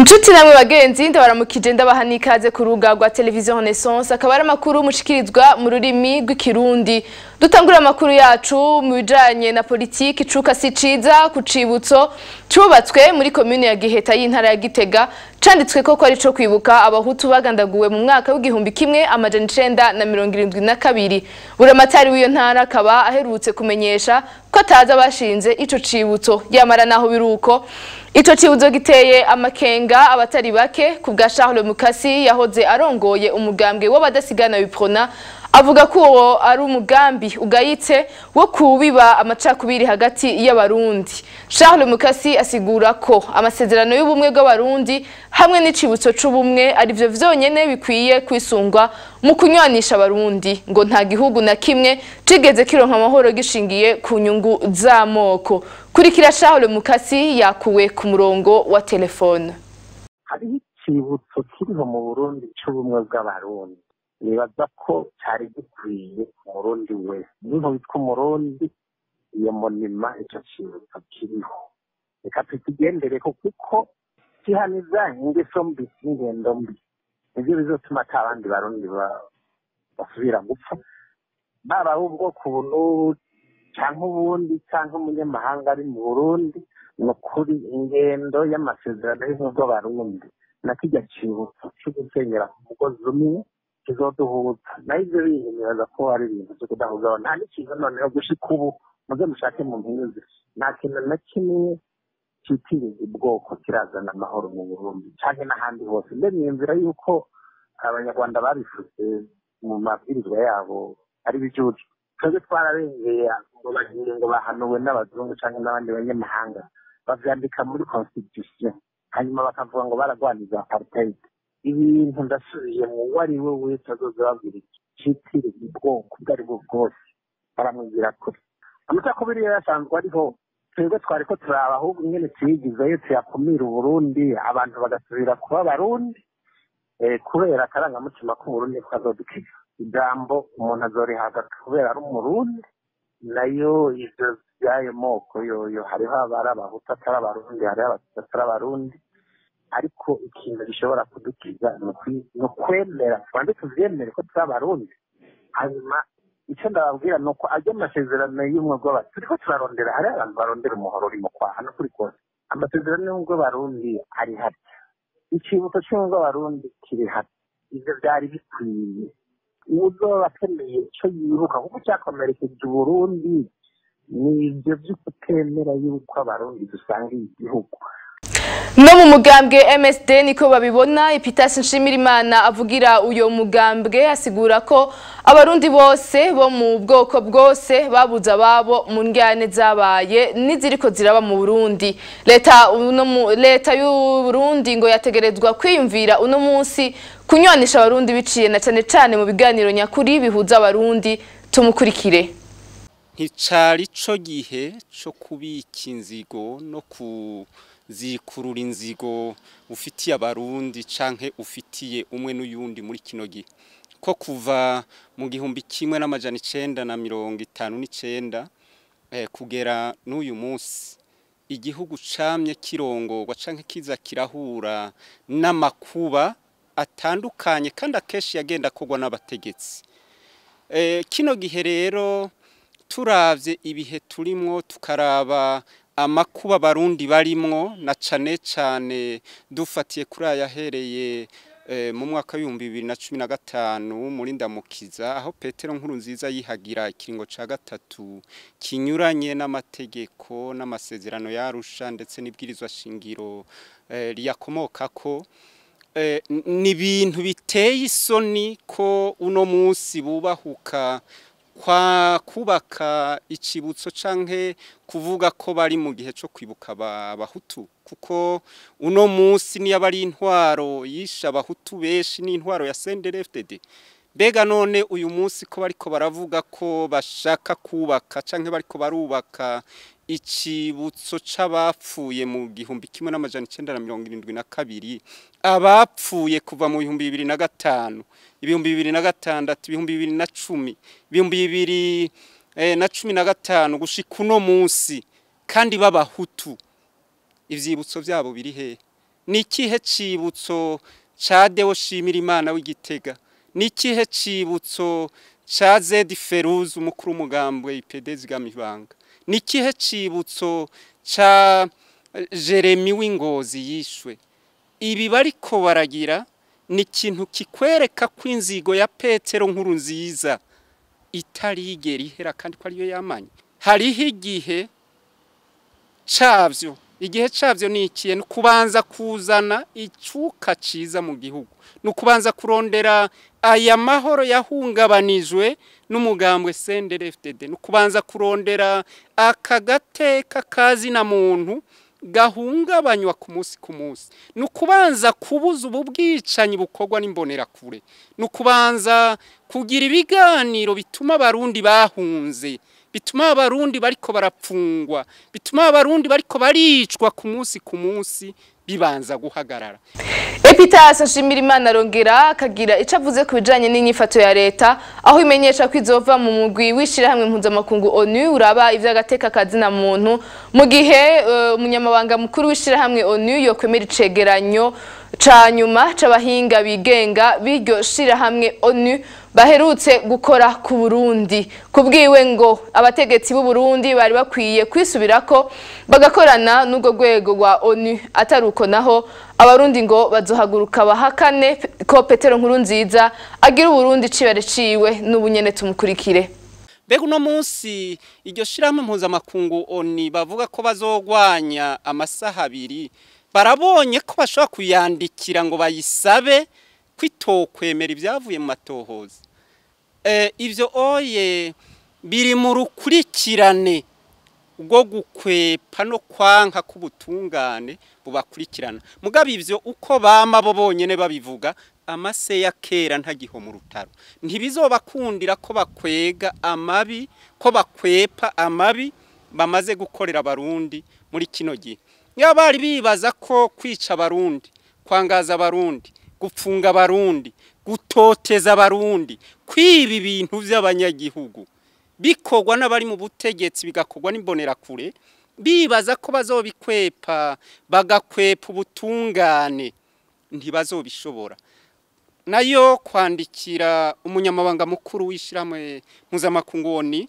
Nshuti namwe bagenzi ndabaramukije ndabaha nikaze ku rubuga rwa televiziyo Renaissance akaba ari amakuru mushikirizwa mu rurimi rw'ikirundi. Dutangura amakuru yacu mu bijanye na politiki cuka si ciza ku cibutso cubatswe muri commune ya Giheta y'intara ya Gitega canditswe ko ari co kwibuka abahutu bagandaguwe mu mwaka w'igihumbi kimwe amajana 972. Buramatari w'iyo ntara akaba aherutse kumenyesha ko ataza bashinze ico cibutso yamara naho biruko ico cibutso giteye amakenga abatari bake ku bwa Charles Mukasi yahoze arongoye umugambwe w'abadasigana biprona avuga ko uwo ari umugambi ugayitse wo kubiba amacakubiri hagati y'abarundi. Charles Mukasi asigura ko amasezerano y'ubumwe bw'abarundi hamwe n'icibutso c'ubumwe ari byo vyonyene bikwiye kwisungwa mu kunywanisha abarundi ngo nta gihugu na kimwe cigeze kironka amahoro gishingiye ku nyungu z'amoko. Kurikira Charles Mukasi yakuwe ku murongo wa telefone. Hari icibutso kiriho mu Burundi c'ubumwe bw'abarundi. Nibaza ko cari gikwiye umurundi wese niho bitwa umurundi iyo monima ico cibutso kiriho reka tukigendereko kuko kihaniza ingeso mbi n'ingendo mbi nivyo bizotuma ata abandi barundi basubira gupfa baba ubwoko buno canke ubundi canke umunyamahanga ari mu Burundi nukuri ingendo y'amasezerano y'ubumwe bw'abarundi na kirya cibutso co gusenyera ku mugozi umwe kizoduhuza nayo ivyo bintu nibaza ko ari ibintu vyo kudahuza nta n'ikintu noneho gushika ubu muze mushake mu mpinyuzi nta kintu na kimwe citiriza ubwoko kirazana amahoro mu Burundi canke n'ahandi hose mbe niyumvira yuko abanyarwanda babifuze mu mabwirizwa yabo ari bijuju twebwe twararengeye ngo bagiye ngo bahanuwe n'abazungu canke n'abandi banyamahanga bavyandika muri constitution hanyuma bakavuga ngo baragwaniza apartheid ibintu ndasubiye mu wari we wese azoza babwira icitire ubwoko ubwo ari bwo bwose baramubwira kure amacakubiri yasanzwe ariho twebwe twariko turaba ahubwo nyene tuyigizayo tuyakumira Uburundi abantu bagasubira kuba Barundi kubera akarangamutima k'Uburundi kazodukiza ijambo umuntu azorihaga kubera ari umurundi nayo ivyo vyayo moko yoyo hariho abari abahutu atari abarundi hariho abatutsi atari abarundi ariko ikintu gishobora kudukiza no kwemera twande tuvyemere ko turi abarundi hanyuma ico ndababwira nuko ajya amasezerano y'ubumwe bw'abarundi turiko turarondera hari abantu barondera umuhoro uri mu kwaha no kuri kose amasezerano y'ubumwe bw'abarundi ari hati icibutso c'ubumwe bw'abarundi kiri hati ivyo vyari bikwiye uzoba akeneye ico yibuka kuko cyakomerekeje Uburundi nivyo vyo kutemera yuko abarundi dusangiye igihugu. No mu mugambwe MSD niko babibona. Epitasi Nshimirimana avugira uyo mugambwe asigura ko abarundi bose bo mu bwoko bwose babuza babo mu njyane zabaye niziriko ziraba mu Burundi. Leta y'u Burundi ngo yategerezwa kwiyumvira uno munsi kunywanisha abarundi biciye na cane mu biganiro nyakuri bihuza abarundi. Tumukurikire. Nticari co gihe co kubika inzigo no zikurura inzigo ufitiye abarundi canke ufitiye umwe n'uyundi muri kino gihe ko kuva mu gihumbi kimwe n'amajana 959 kugera n'uyu munsi igihugu camye kirongorwa canke kiza kirahura n'amakuba atandukanye kandi akeshi yagenda kogwa n'abategetsi kino gihe rero turavye ibihe turimwo tukaraba amakuba barundi barimwo na cane dufatiye kuri ayahereye mu mwaka wa 2015 muri Ndamukiza aho Petero Nkurunziza yihagira ikiringo ca gatatu kinyuranye n'amategeko n'amasezerano yarusha ndetse n'ibwirizwa shingiro riyakomokako ni ibintu biteye isoni ko uno munsi bubahuka kwa kubaka icibutso canke kuvuga ko bari mu gihe cyo kwibuka abahutu kuko uno munsi ni abari intwaro yisha abahutu beshi ni intwaro ya CNDD-FDD bega none uyu munsi ko bariko baravuga ko bashaka kubaka canke bariko barubaka icibutso c'abapfuye mu gihumbi kimwe n'amajana 972 abapfuye kuva mu 2005 ibihumbi 2006 ibihumbi 2010 ibihumbi 2015 gushika uno munsi kandi b'abahutu ivyibutso vyabo biri he ni ikihe cibutso ca Deo Shimirimana w'Igitega, ni ikihe cibutso ca Zedi Feruz umukuru w'umugambwe IPD Zigamibanga, ni ikihe cibutso ca Jeremy w'Ingozi yishwe. Ibi bariko baragira ni ikintu kikwereka ko inzigo ya Petero Nkurunziza itarigera ihera kandi ko ariyo yamanye. Hariho igihe cavyo ni ikihe? Ni kubanza kuzana icuka ciza mu gihugu, ni kubanza kurondera aya mahoro yahungabanijwe n'umugambwe CNDD-FDD, ni kubanza kurondera akagateka kazina muntu gahungabanywa ku munsi, ni kubanza kubuza ubu bwicanyi bukorwa n'imbonera kure, ni kubanza kugira ibiganiro bituma abarundi bahunze, bituma abarundi bariko barapfungwa, bituma abarundi bariko baricwa ku munsi bibanza guhagarara. Epitas Nshimirimana arongera akagira ico avuze ku bijanye n'inyifato ya leta, aho imenyesha ko izova mu mugwi w'ishirahamwe mpuzamakungu ONU uraba ivy'agateka kazina muntu, mu gihe umunyamabanga mukuru w'ishirahamwe ONU yokwemera icegeranyo ca nyuma c'abahinga bigenga biryo shirahamwe ONU baherutse gukora ku Burundi. Kubwiwe ngo abategetsi b'u Burundi bari bakwiye kwisubirako bagakorana n'ubwo rwego rwa ONU, ataruko naho abarundi ngo bazohaguruka bahakane ko Petero Nkurunziza agira Burundi cibare ciwe n'ubunyene tumukurikire. Bego no munsi iryo shirahamwe mpuzamakungu ONU bavuga ko bazogwanya amasaha abiri, barabonye ko bashobora kuyandikira ngo bayisabe kwitokwemera ibyavuye mu matohoza. Ivyo oye biri mu rukurikirane ubwo gukwepa no kwanka kubutungane bubakurikirana. Mugabe ivyo uko bama bo bonyene babivuga, amase ya kera ntagiho mu rutaro. Ntibizobakundira ko bakwega amabi, ko bakwepa amabi bamaze gukorera abarundi muri kino gihe. Niba bari bibaza ko kwica abarundi, kwangaza abarundi, gupfunga abarundi, gutoteza abarundi, kwiba ibintu by'abanyagihugu bikorwa n'abari mu butegetsi bigakorwa n'imbonera kure, bibaza ko bazobikwepa bagakwepa ubutungane, ntibazobishobora. Nayo kwandikira umunyamabanga mukuru w'ishirahamwe mpuzamakungu ONU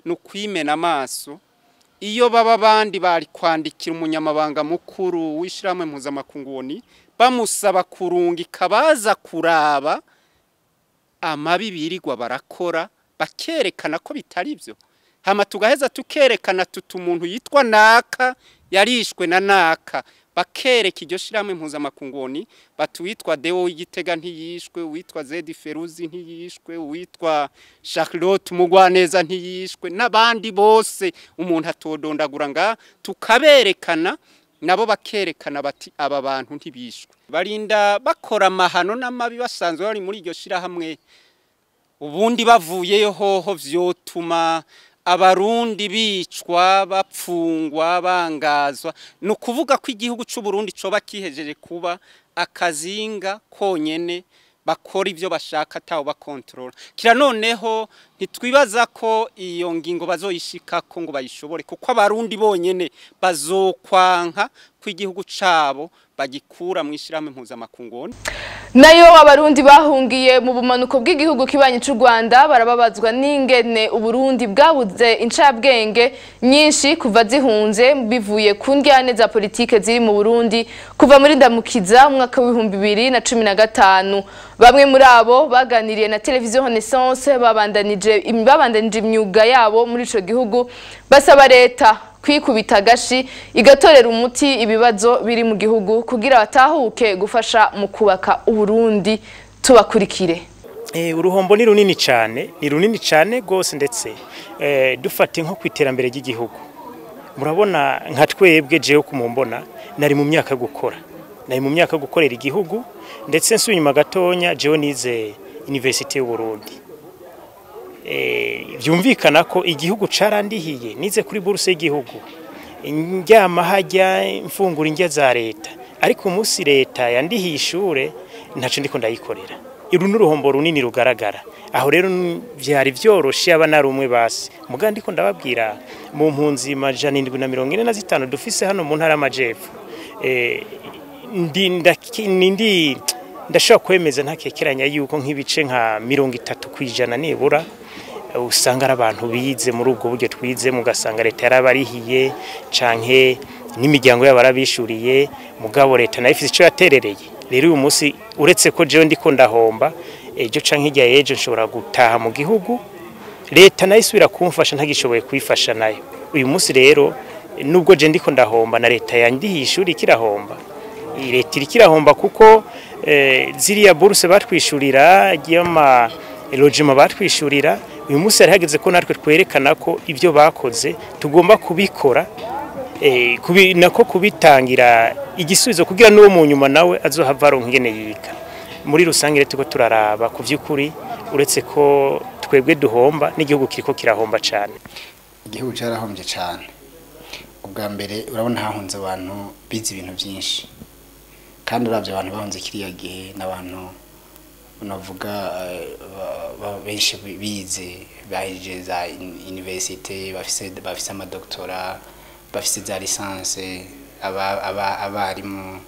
n'ukwimena amaso. Iyo baba bandi bari kwandikira umunyamabanga mukuru w'ishirahamwe mpuzamakungu ONU bamusaba kurungika baza kuraba amabi birirwa barakora, bakerekana ko bitari byo, hama tugaheza tukerekana tutu umuntu yitwa naka yarishwe na naka, bakereka iryo shirahamwe mpuzamakungu ONU batuwitwa Deo w'Igitega ntiyishwe, witwa Zedi Feruzi ntiyishwe, witwa Charlotte Mugwaneza ntiyishwe, n'abandi bose umuntu atodondagura nga tukaberekana, nabo bakerekana bati aba bantu ntibishwe. Barinda bakora amahano n'amabi basanzwe bari muri iryo shirahamwe, ubundi bavuyeyo hoho vyotuma abarundi bicwa, bapfungwa, bangazwa. No kuvuga ko igihugu c'u Burundi coba kihejeje kuba akazinga konyene bakora ivyo bashaka tawo bakontrola. Kira noneho ntitwibaza ko iyo ngingo bazoyishikako ngo bayishobore, kuko abarundi bonyene bazokwanka ko igihugu cabo bagikura mwishirahamwe mpuzamakungu ONU. Nayo abarundi bahungiye mu bumanuko bw'igihugu kibanyi c'u Rwanda barababazwa n'ingene Uburundi bwabuze incabwenge nyinshi kuva zihunze bivuye ku ndyane za politike ziri mu Burundi kuva muri ndamukiza umwaka w'2015. Bamwe muri abo baganiriye na televiziyo Renaissance babandanije imyuga yabo muri ico gihugu, basaba leta kwikubita gashi igatorera umuti ibibazo biri mu gihugu kugira batahuke gufasha mu kubaka Uburundi. Tubakurikire. Uruhombo ni runini cyane gose, ndetse dufate nko kwiterambere ry'igihugu. Murabona nka twebwe jewe kumumbona nari mu myaka gukorera igihugu, ndetse nsunyuma gatonya jewe nize University y'u Burundi. Byumvikana ko igihugu carandihiye, nize kuri buruse y'igihugu, njyama hajya mfungura indya za leta, ariko umunsi leta yandihiye ishure ntaco ndiko ndayikorera. Iru n'uruhombo runini rugaragara. Aho rero byari byoroshe abana rumwe basi. Muga ndiko ndababwira mu mpunzi 745 dufise hano mu ntara y'Amajepfo. ndashobora kwemeza ntakekeranya yuko nk'ibice nka 30% nibura usanga ari abantu bize muri ubwo buryo twize mugasanga leta yarabarihiye canke n'imiryango y'abarabishuriye mugabo leta nayo ifite ico yaterereye. Rero uyu munsi uretse ko jewe ndiko ndahomba ejo canke hirya y'ejo nshobora gutaha mu gihugu leta nayo isubira kumfasha ntagishoboye kwifasha nayo. Uyu munsi rero nubwo je ndiko ndahomba na leta yandihiye ishuri kirahomba. Leta irikirahomba kuko ziriya bourse batwishurira y'ama logement batwishurira uyu munsi yarahageze ko natwe twerekana ko ivyo bakoze tugomba kubikora nako kubitangira igisubizo kugira n'uwo mu nyuma nawe azohava aronka ingene yiga. Muri rusange rero tuko turaraba ku vy'ukuri uretse ko twebwe duhomba n'igihugu kiriko kirahomba cyane. Igihugu cyarahombye cyane. Ubwa mbere urabona hahunze abantu bize ibintu byinshi kandi uravye abantu bahunze kiriya gihe n'abantu unavuga benshi bize bahije za universite bafise amadoktora bafise za licence abarimu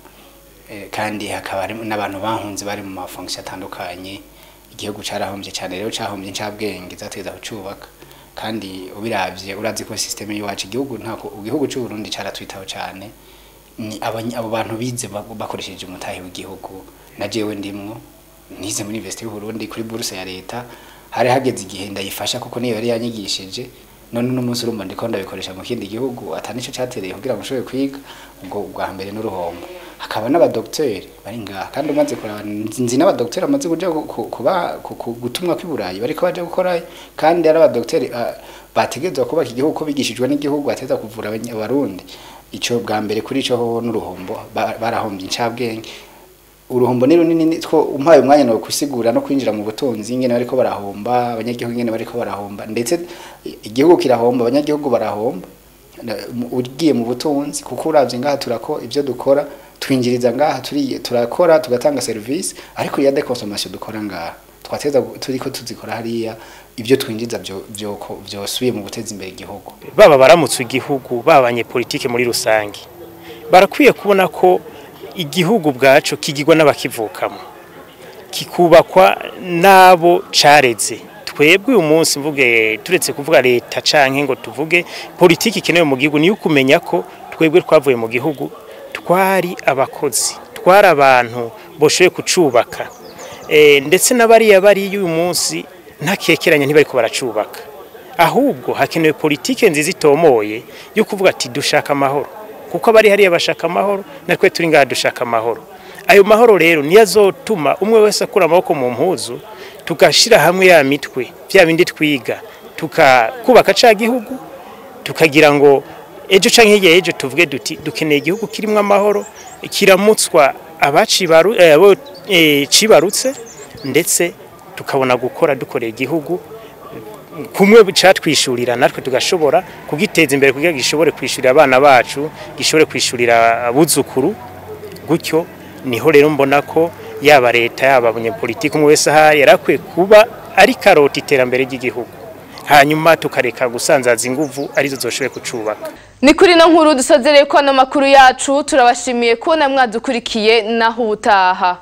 kandi hakaba harimo n'abantu bahunze bari mu mafonction atandukanye. Igihugu cyarahombye cyane rero cyahombye ncabwenge zateza kucubaka kandi ubiravye urazi ko system y'wacu igihugu cy'u Burundi caratwitaho cyane ni abo bantu bize bakoresheje umutahe w'igihugu na jewe ndimwo nize muri University y'u Burundi kuri bourse ya leta hari hageze igihe ndayifasha kuko niyo yari yanyigishije none n'umunsi urumva ndiko ndabikoresha mu kindi gihugu atanico catereye kugira ngo nshobore kwiga ubwo bwa mbere n'uruhombo. Hakaba n'abadoktori bari ngaha kandi umaze kuraba nzi n'abadoktori amaze kuja gutumwa kw'Iburayi bariko baje gukora kandi ari abadoktori bategezwa kubaka igihugu ko bigishijwe n'igihugu bateza kuvura abarundi. Ico bwa mbere kuri ico ho n'uruhombo barahombye incabwenge. Uruhombo ni runini two umpaye umwanya no kusigura no kwinjira mu butunzi ingene bariko barahomba abanyagihugu ingene bariko barahomba ndetse igihugu kirahomba abanyagihugu barahomba ugiye mu butunzi kuko uravye ngaha turako ivyo dukora twinjiriza ngaha turakora tugatanga service ariko ya de consommation dukora ngaha twateza turiko tuzikora hariya ibyo twinjiza byo subiye mu guteza imbere igihugu. Baba baramutse igihugu babanye politike muri rusangi barakwiye kubona ko igihugu bwacu kigirwa n'abakivukamo kikubakwa nabo careze. Twebwe uyu munsi mvuge turetse kuvuga leta canke ngo tuvuge politiki ikenewe mu gihugu niyo kumenya ko twebwe twavuye mu gihugu twari abakozi twari abantu boshoye kucubaka ndetse n'abariya bari uyu munsi ntakekeranya ntibariko baracubaka ahubwo hakenewe politike nziza itomoye yo kuvuga ati dushaka amahoro kuko bari hariya bashaka amahoro natwe turi ngaha dushaka amahoro. Ayo mahoro rero niyo azotuma umwe wese akura amaboko mu mpuzu tukashira hamwe ya mitwe bya bindi twiga tukubaka ca gihugu tukagira ngo ejo canke hirya ejo tuvuge duti dukeneye igihugu kirimwe amahoro kiramutswa cibarutse ndetse tukabona gukora dukoreye igihugu kumwe catwishurira natwe tugashobora kugiteza imbere kugira gishobore kwishurira abana bacu gishobore kwishurira abuzukuru gutyo. Niho rero mbona ko yaba leta yaba abanyapolitiki umwe wese ahari yarakwiye kuba ari karoti iterambere ry'igihugu hanyuma tukareka gusanzaza inguvu arizo zoshoboye kucubaka. Ni kuri no nkuru dusozereye ko ano makuru yacu turabashimiye ko namwadukurikiye naho utaha.